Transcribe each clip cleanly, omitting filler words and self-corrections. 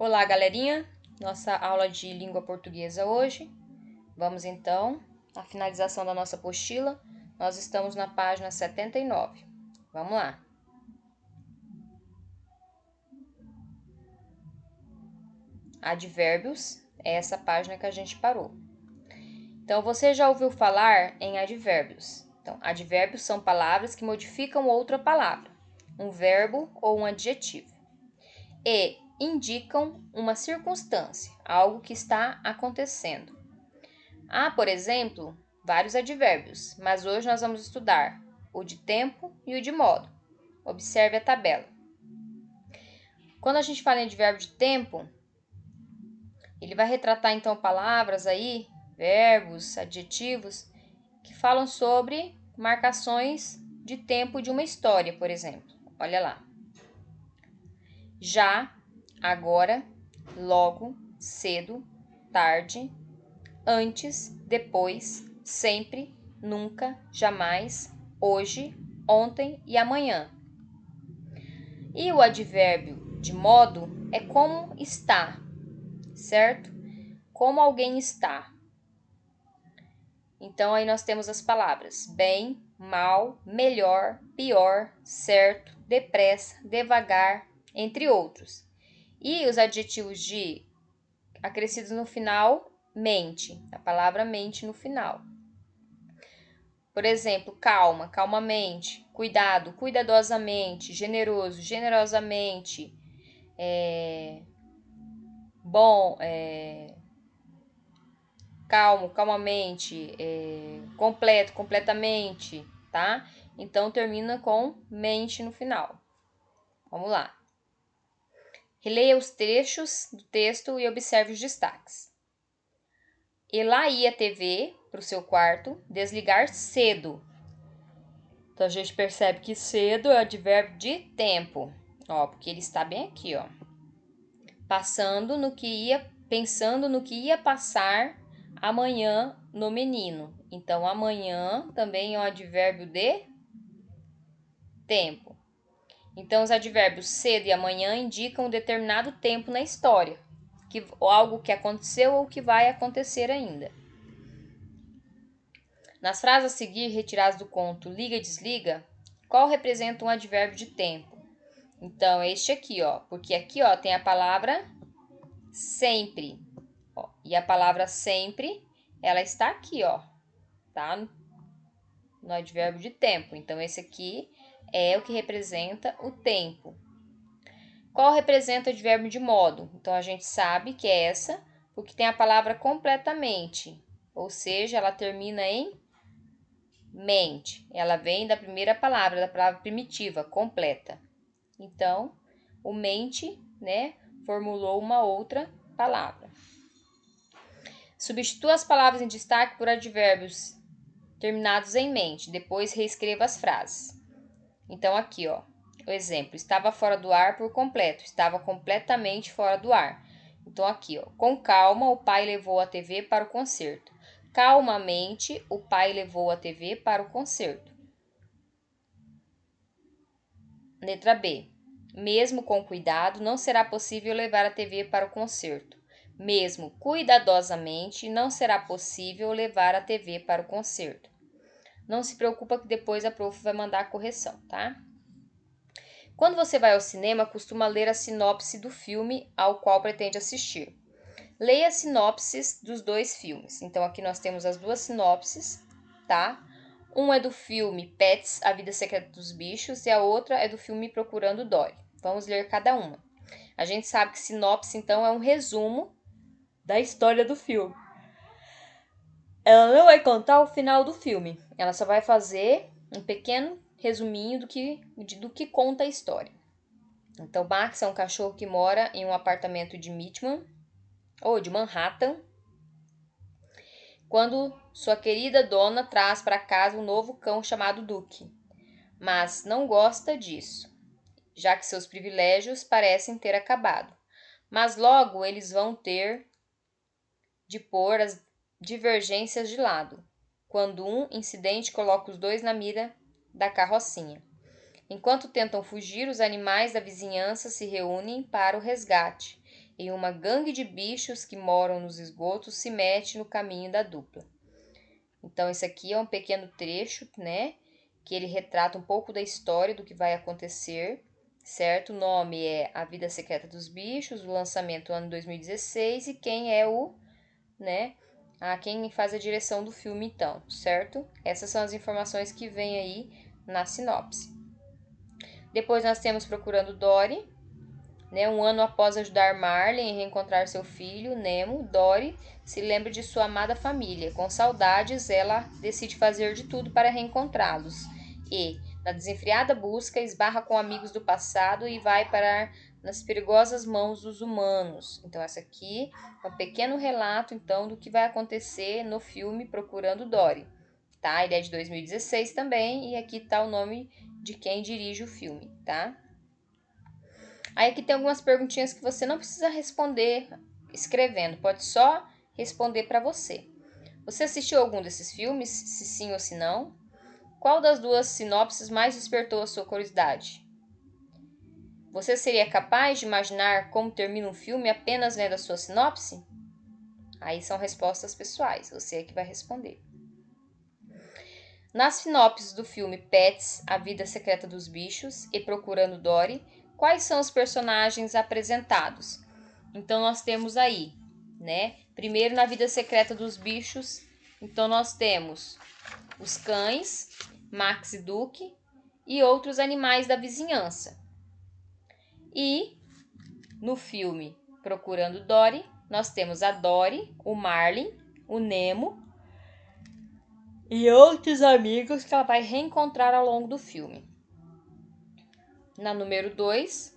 Olá, galerinha! Nossa aula de língua portuguesa hoje. Vamos então à finalização da nossa apostila. Nós estamos na página 79. Vamos lá. Advérbios é essa página que a gente parou. Então, você já ouviu falar em advérbios? Então, advérbios são palavras que modificam outra palavra, um verbo ou um adjetivo, e indicam uma circunstância, algo que está acontecendo. Há, por exemplo, vários advérbios, mas hoje nós vamos estudar o de tempo e o de modo. Observe a tabela. Quando a gente fala em advérbio de tempo, ele vai retratar então palavras aí, verbos, adjetivos, que falam sobre marcações de tempo de uma história, por exemplo. Olha lá. Já, agora, logo, cedo, tarde, antes, depois, sempre, nunca, jamais, hoje, ontem e amanhã. E o advérbio de modo é como está, certo? Como alguém está. Então, aí nós temos as palavras bem, mal, melhor, pior, certo, depressa, devagar, entre outros. E os adjetivos de acrescidos no final, mente, a palavra mente no final. Por exemplo, calma, calmamente, cuidado, cuidadosamente, generoso, generosamente, bom, calmo, calmamente, completo, completamente, tá? Então, termina com mente no final. Vamos lá. Releia os trechos do texto e observe os destaques. Ela ia à TV para o seu quarto desligar cedo. Então, a gente percebe que cedo é advérbio de tempo, ó, porque ele está bem aqui, ó. Pensando no que ia passar amanhã no menino. Então, amanhã também é um advérbio de tempo. Então, os advérbios cedo e amanhã indicam um determinado tempo na história, algo que aconteceu ou que vai acontecer ainda. Nas frases a seguir, retiradas do conto Liga e Desliga, qual representa um advérbio de tempo? Então, é este aqui, ó, porque aqui, ó, tem a palavra sempre, ó, e a palavra sempre, ela está aqui, ó, tá? No advérbio de tempo. Então, esse aqui é o que representa o tempo. Qual representa o advérbio de modo? Então, a gente sabe que é essa, porque tem a palavra completamente, ou seja, ela termina em mente. Ela vem da primeira palavra, da palavra primitiva, completa. Então, o mente, né, formulou uma outra palavra. Substitua as palavras em destaque por advérbios terminados em mente. Depois reescreva as frases. Então, aqui, ó, o exemplo. Estava fora do ar por completo. Estava completamente fora do ar. Então, aqui, ó. Com calma, o pai levou a TV para o concerto. Calmamente, o pai levou a TV para o concerto. Letra B. Mesmo com cuidado, não será possível levar a TV para o concerto. Mesmo cuidadosamente, não será possível levar a TV para o concerto. Não se preocupa que depois a prof vai mandar a correção, tá? Quando você vai ao cinema, costuma ler a sinopse do filme ao qual pretende assistir. Leia as sinopses dos dois filmes. Então, aqui nós temos as duas sinopses, tá? Um é do filme Pets, A Vida Secreta dos Bichos, e a outra é do filme Procurando Dory. Vamos ler cada uma. A gente sabe que sinopse, então, é um resumo da história do filme. Ela não vai contar o final do filme. Ela só vai fazer um pequeno resuminho do que conta a história. Então, Max é um cachorro que mora em um apartamento de Midtown, ou de Manhattan, quando sua querida dona traz para casa um novo cão chamado Duke. Mas não gosta disso, já que seus privilégios parecem ter acabado. Mas logo eles vão ter de pôr as divergências de lado, quando um incidente coloca os dois na mira da carrocinha. Enquanto tentam fugir, os animais da vizinhança se reúnem para o resgate em uma gangue de bichos que moram nos esgotos se mete no caminho da dupla. Então, esse aqui é um pequeno trecho, né? Que ele retrata um pouco da história do que vai acontecer, certo? O nome é A Vida Secreta dos Bichos, o lançamento ano 2016 e quem é quem faz a direção do filme então, certo? Essas são as informações que vem aí na sinopse. Depois nós temos Procurando Dory, né? Um ano após ajudar Marlin a reencontrar seu filho, Nemo, Dory se lembra de sua amada família. Com saudades, ela decide fazer de tudo para reencontrá-los. E, na desenfreada busca, esbarra com amigos do passado e vai parar nas perigosas mãos dos humanos. Então, essa aqui é um pequeno relato então do que vai acontecer no filme Procurando Dory. Tá? Ele é de 2016 também e aqui está o nome de quem dirige o filme, tá? Aí aqui tem algumas perguntinhas que você não precisa responder escrevendo, pode só responder para você. Você assistiu algum desses filmes? Se sim ou se não? Qual das duas sinopses mais despertou a sua curiosidade? Você seria capaz de imaginar como termina um filme apenas vendo a sua sinopse? Aí são respostas pessoais, você é que vai responder. Nas sinopses do filme Pets, A Vida Secreta dos Bichos e Procurando Dory, quais são os personagens apresentados? Então nós temos aí, né? Primeiro na Vida Secreta dos Bichos, então nós temos os cães, Max e Duke e outros animais da vizinhança. E no filme Procurando Dory, nós temos a Dory, o Marlin, o Nemo e outros amigos que ela vai reencontrar ao longo do filme. Na número 2,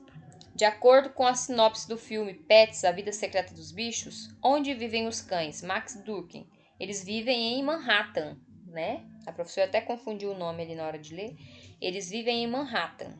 de acordo com a sinopse do filme Pets, A Vida Secreta dos Bichos, onde vivem os cães Max e Duke? Eles vivem em Manhattan, né? A professora até confundiu o nome ali na hora de ler. Eles vivem em Manhattan.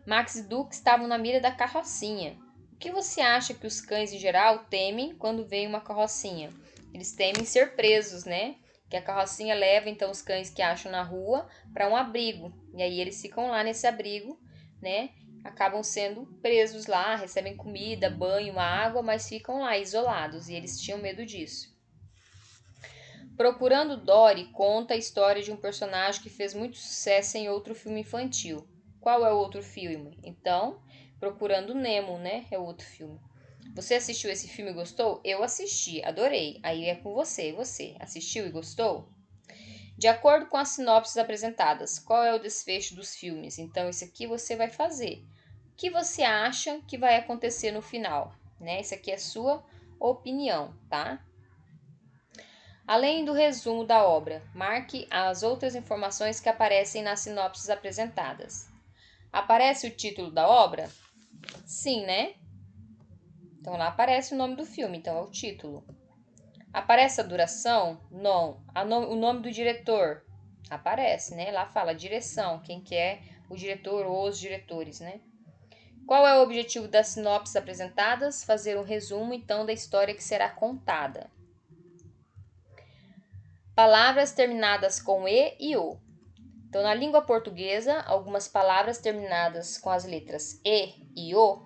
Max e Duke estavam na mira da carrocinha. O que você acha que os cães em geral temem quando veem uma carrocinha? Eles temem ser presos, né? Que a carrocinha leva então os cães que acham na rua para um abrigo. E aí eles ficam lá nesse abrigo, né? Acabam sendo presos lá, recebem comida, banho, água, mas ficam lá isolados e eles tinham medo disso. Procurando Dory conta a história de um personagem que fez muito sucesso em outro filme infantil. Qual é o outro filme? Então, Procurando Nemo, né? É o outro filme. Você assistiu esse filme e gostou? Eu assisti, adorei. Aí é com você. Você assistiu e gostou? De acordo com as sinopses apresentadas, qual é o desfecho dos filmes? Então, isso aqui você vai fazer. O que você acha que vai acontecer no final? Né? Isso aqui é sua opinião, tá? Além do resumo da obra, marque as outras informações que aparecem nas sinopses apresentadas. Aparece o título da obra? Sim, né? Então lá aparece o nome do filme, então é o título. Aparece a duração? Não. O nome do diretor? Aparece, né? Lá fala direção, quem que é o diretor ou os diretores, né? Qual é o objetivo das sinopses apresentadas? Fazer um resumo, então, da história que será contada. Palavras terminadas com e o. Então, na língua portuguesa, algumas palavras terminadas com as letras e o,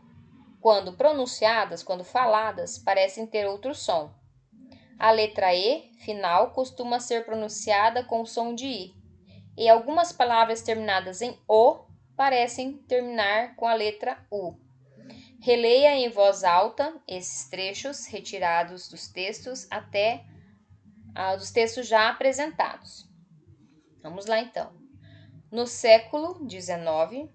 quando pronunciadas, quando faladas, parecem ter outro som. A letra E, final, costuma ser pronunciada com o som de I. E algumas palavras terminadas em O parecem terminar com a letra U. Releia em voz alta esses trechos retirados dos textos até dos textos já apresentados. Vamos lá então. No século XIX,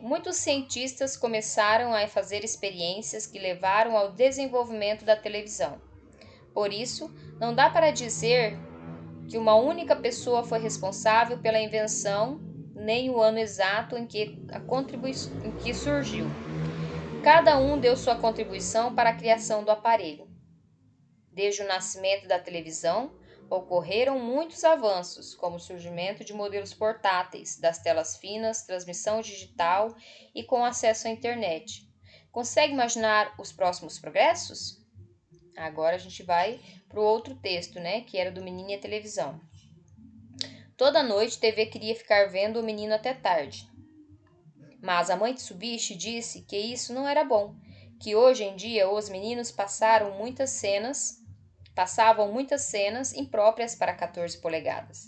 muitos cientistas começaram a fazer experiências que levaram ao desenvolvimento da televisão. Por isso, não dá para dizer que uma única pessoa foi responsável pela invenção, nem o ano exato em que surgiu. Cada um deu sua contribuição para a criação do aparelho. Desde o nascimento da televisão, ocorreram muitos avanços, como o surgimento de modelos portáteis, das telas finas, transmissão digital e com acesso à internet. Consegue imaginar os próximos progressos? Agora a gente vai para o outro texto, né, que era do Menino e a Televisão. Toda noite TV queria ficar vendo o menino até tarde. Mas a mãe Tsubishi disse que isso não era bom, que hoje em dia os meninos passavam muitas cenas impróprias para 14 polegadas.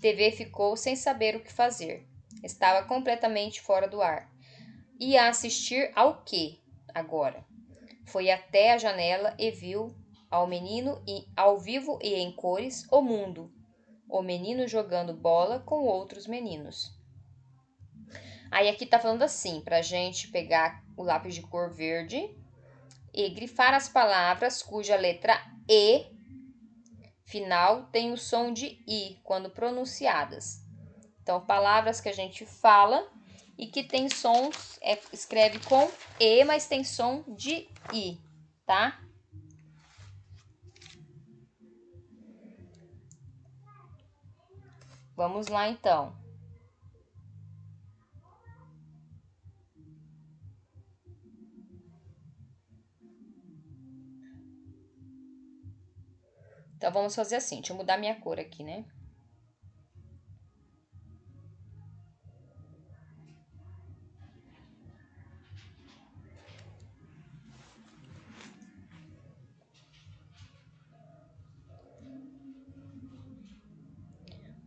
TV ficou sem saber o que fazer. Estava completamente fora do ar. Ia assistir ao quê agora? Foi até a janela e viu ao menino ao vivo e em cores o mundo. O menino jogando bola com outros meninos. Aí aqui tá falando assim, pra gente pegar o lápis de cor verde e grifar as palavras cuja letra E final tem o som de I quando pronunciadas. Então, palavras que a gente fala e que tem sons, escreve com E, mas tem som de I, tá? Vamos lá, então. Então, vamos fazer assim. Deixa eu mudar minha cor aqui, né?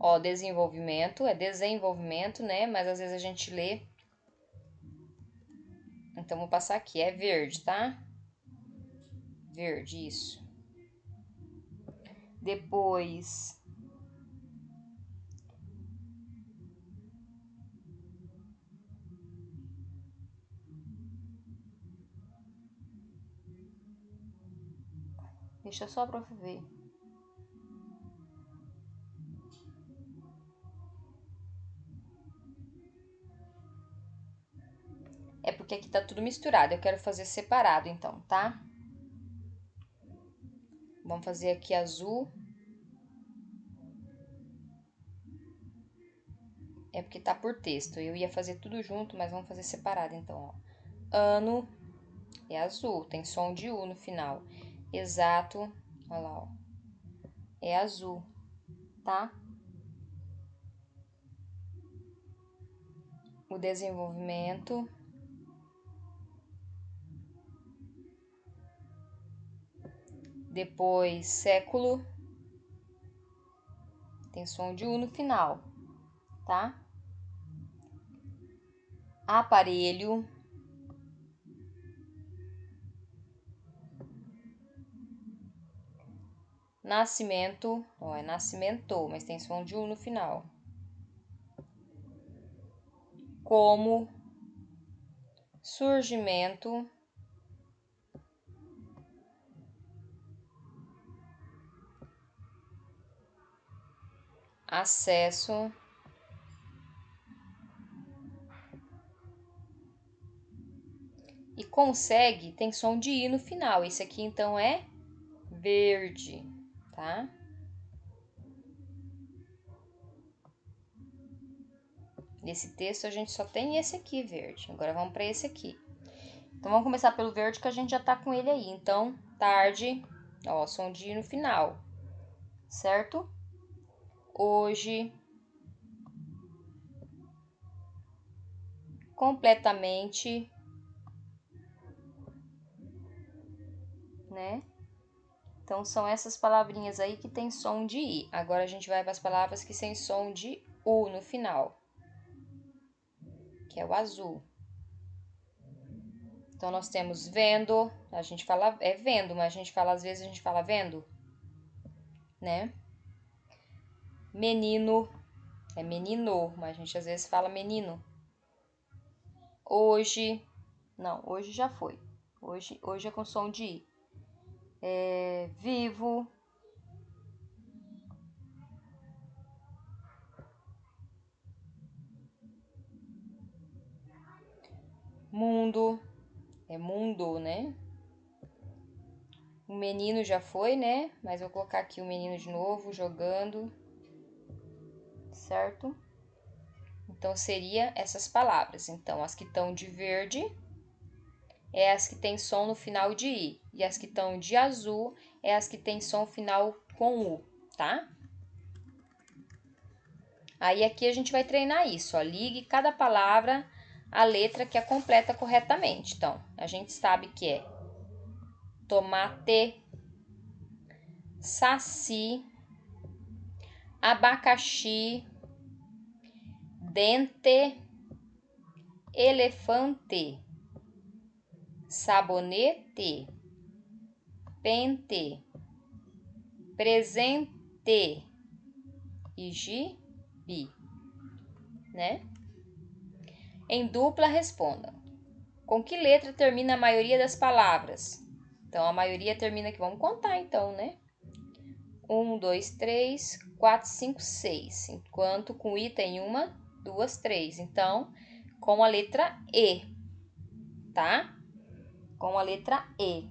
Ó, desenvolvimento, é desenvolvimento, né? Mas às vezes a gente lê. Então, vou passar aqui. É verde, tá? Verde, isso. Depois, deixa só pra ver. É porque aqui tá tudo misturado. Eu quero fazer separado, então, tá? Vamos fazer aqui azul. É porque tá por texto. Eu ia fazer tudo junto, mas vamos fazer separado, então, ó. Ano é azul, tem som de U no final. Exato, olha lá, ó. É azul, tá? O desenvolvimento. Depois, século. Tem som de U no final, tá? Aparelho. Nascimento. Ó, é nascimento, mas tem som de U no final. Como. Surgimento. Acesso. E consegue, tem som de I no final. Esse aqui, então, é verde, tá? Nesse texto a gente só tem esse aqui verde. Agora vamos para esse aqui. Então vamos começar pelo verde que a gente já tá com ele aí. Então, tarde, ó, som de I no final, certo? Hoje, completamente, né? Então são essas palavrinhas aí que tem som de I. Agora a gente vai para as palavras que tem som de U no final, que é o azul. Então nós temos vendo, a gente fala é vendo, mas a gente fala às vezes a gente fala vendo, né? Menino, é menino, mas a gente às vezes fala menino. Hoje, não, hoje já foi. Hoje é com som de I. É, vivo. Mundo, é mundo, né? O menino já foi, né? Mas vou colocar aqui o menino de novo, jogando, certo? Então, seria essas palavras. Então, as que estão de verde é as que tem som no final de I. E as que estão de azul é as que tem som final com U, tá? Aí, aqui a gente vai treinar isso, ó. Ligue cada palavra a letra que a completa corretamente. Então, a gente sabe que é tomate, saci, abacaxi, dente, elefante, sabonete, pente, presente e gibi, né? Em dupla, respondam. Com que letra termina a maioria das palavras? Então, a maioria termina aqui. Vamos contar, então, né? 1, 2, 3, 4, 5, 6. Enquanto com I tem 1, 2, 3. Então, com a letra E, tá? Com a letra E.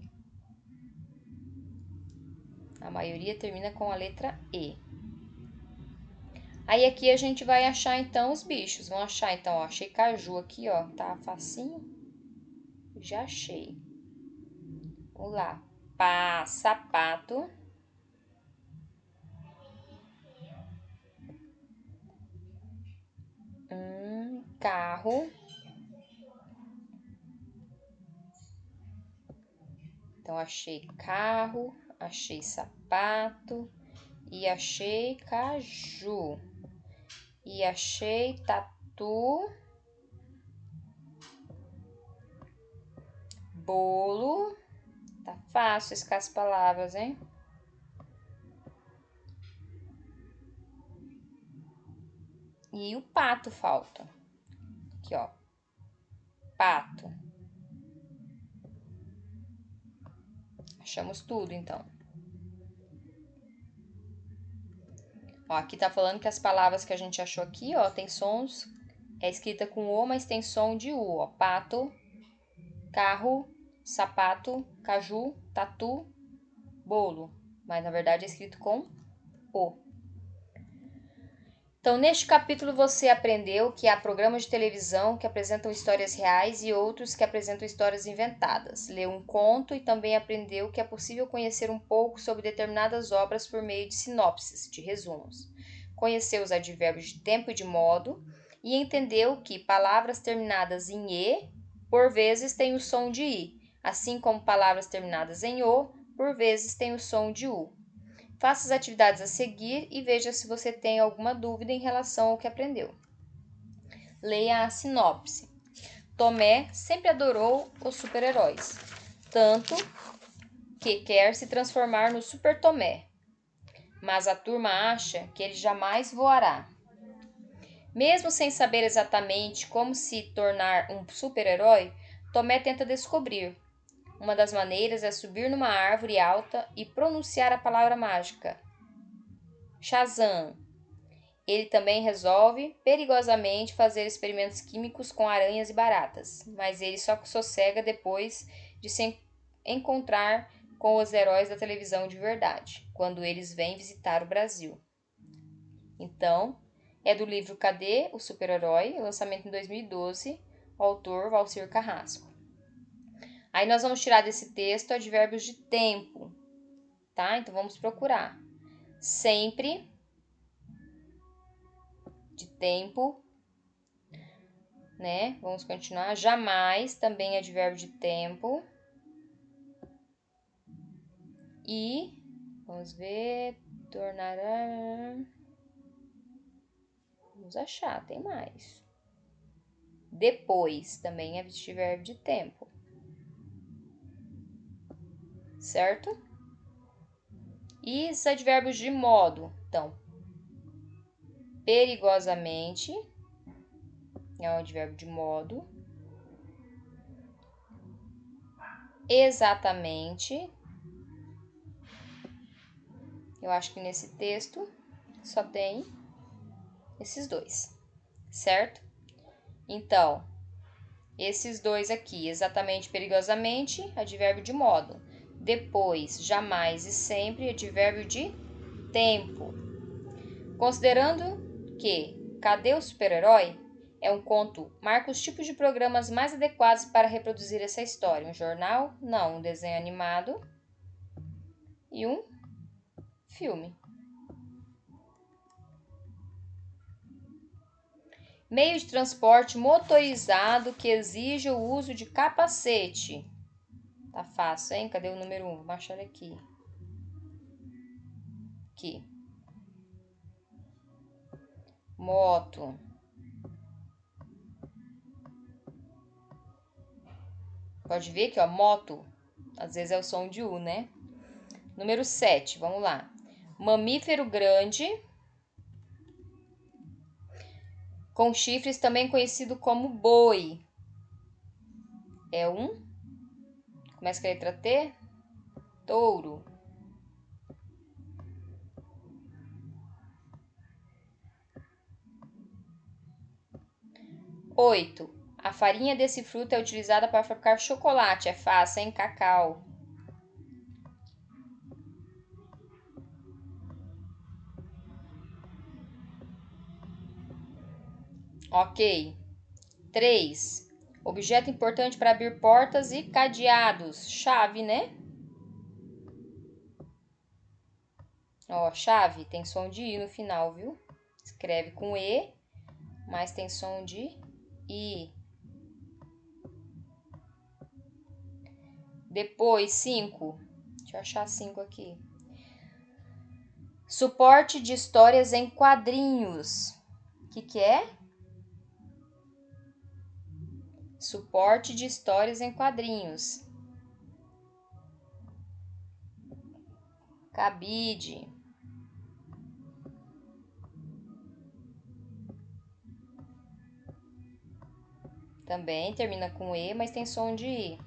A maioria termina com a letra E. Aí aqui a gente vai achar então os bichos. Vamos achar então, ó, achei caju aqui, ó, tá facinho. Já achei. Vamos lá. Pá, sapato. Carro. Então achei carro, achei sapato e achei caju. E achei tatu, bolo. Tá fácil escar as palavras, hein? E o pato falta. Aqui, ó. Pato. Achamos tudo, então. Ó, aqui tá falando que as palavras que a gente achou aqui, ó, tem sons, é escrita com O, mas tem som de U, ó. Pato, carro, sapato, caju, tatu, bolo. Mas na verdade é escrito com O. Então, neste capítulo você aprendeu que há programas de televisão que apresentam histórias reais e outros que apresentam histórias inventadas. Leu um conto e também aprendeu que é possível conhecer um pouco sobre determinadas obras por meio de sinopses, de resumos. Conheceu os advérbios de tempo e de modo e entendeu que palavras terminadas em E, por vezes, têm o som de I, assim como palavras terminadas em O, por vezes, têm o som de U. Faça as atividades a seguir e veja se você tem alguma dúvida em relação ao que aprendeu. Leia a sinopse. Tomé sempre adorou os super-heróis, tanto que quer se transformar no Super Tomé, mas a turma acha que ele jamais voará. Mesmo sem saber exatamente como se tornar um super-herói, Tomé tenta descobrir. Uma das maneiras é subir numa árvore alta e pronunciar a palavra mágica Shazam. Ele também resolve perigosamente fazer experimentos químicos com aranhas e baratas, mas ele só sossega depois de se encontrar com os heróis da televisão de verdade, quando eles vêm visitar o Brasil. Então, é do livro Cadê o Super-Herói, lançamento em 2012, o autor Valcir Carrasco. Aí nós vamos tirar desse texto advérbios de tempo, tá? Então vamos procurar. Sempre, de tempo, né? Vamos continuar. Jamais também é advérbio de tempo. E vamos ver, tornará. Vamos achar, tem mais. Depois também é advérbio de tempo. Certo? E os advérbios de modo. Então, perigosamente é um advérbio de modo. Exatamente. Eu acho que nesse texto só tem esses dois, certo? Então, esses dois aqui, exatamente, perigosamente, advérbio de modo. Depois, jamais e sempre, advérbio de tempo. Considerando que Cadê o Super-Herói é um conto, marca os tipos de programas mais adequados para reproduzir essa história. Um jornal? Não. Um desenho animado e um filme. Meio de transporte motorizado que exige o uso de capacete. Tá fácil, hein? Cadê o número 1? Vou achar ele aqui. Aqui. Moto. Pode ver que, ó, moto. Às vezes é o som de U, né? Número 7, vamos lá. Mamífero grande com chifres, também conhecido como boi. É um. Começa com a letra T. Touro. 8. A farinha desse fruto é utilizada para fabricar chocolate. É fácil, hein? Cacau. Ok. 3. Objeto importante para abrir portas e cadeados. Chave, né? Ó, chave tem som de I no final, viu? Escreve com E, mas tem som de I. Depois, 5. Deixa eu achar 5 aqui. Suporte de histórias em quadrinhos. O que é? Suporte de histórias em quadrinhos. Cabide. Também termina com E, mas tem som de I.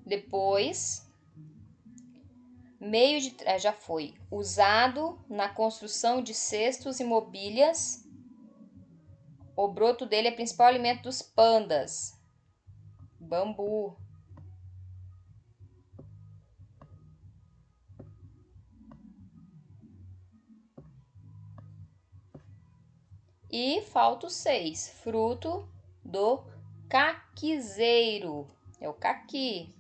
Depois, meio de... já foi. Usado na construção de cestos e mobílias. O broto dele é principal alimento dos pandas. Bambu. E falta o 6. Fruto do caquizeiro. É o caqui.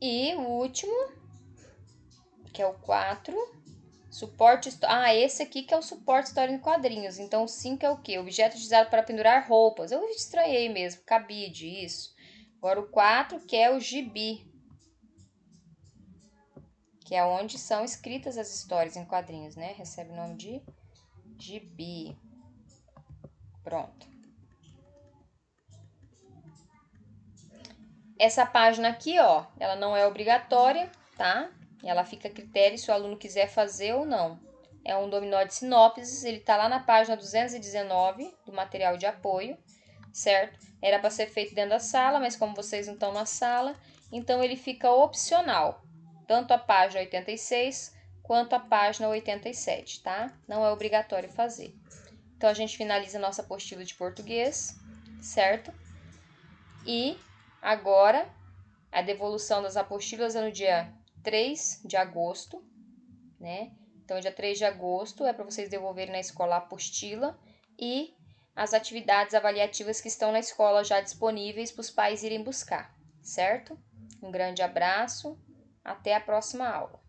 E o último, que é o 4. Suporte. Esse aqui que é o suporte história em quadrinhos. Então, o 5 é o quê? Objeto utilizado para pendurar roupas. Eu estranhei mesmo. Cabide, isso. Agora o 4, que é o gibi. Que é onde são escritas as histórias em quadrinhos, né? Recebe o nome de gibi. Pronto. Essa página aqui, ó, ela não é obrigatória, tá? Ela fica a critério se o aluno quiser fazer ou não. É um dominó de sinopses, ele tá lá na página 219 do material de apoio, certo? Era para ser feito dentro da sala, mas como vocês não estão na sala, então ele fica opcional. Tanto a página 86 quanto a página 87, tá? Não é obrigatório fazer. Então a gente finaliza a nossa apostila de português, certo? E agora a devolução das apostilas é no dia 3 de agosto, né? Então, dia 3 de agosto é para vocês devolverem na escola a apostila e as atividades avaliativas que estão na escola já disponíveis para os pais irem buscar, certo? Um grande abraço, até a próxima aula.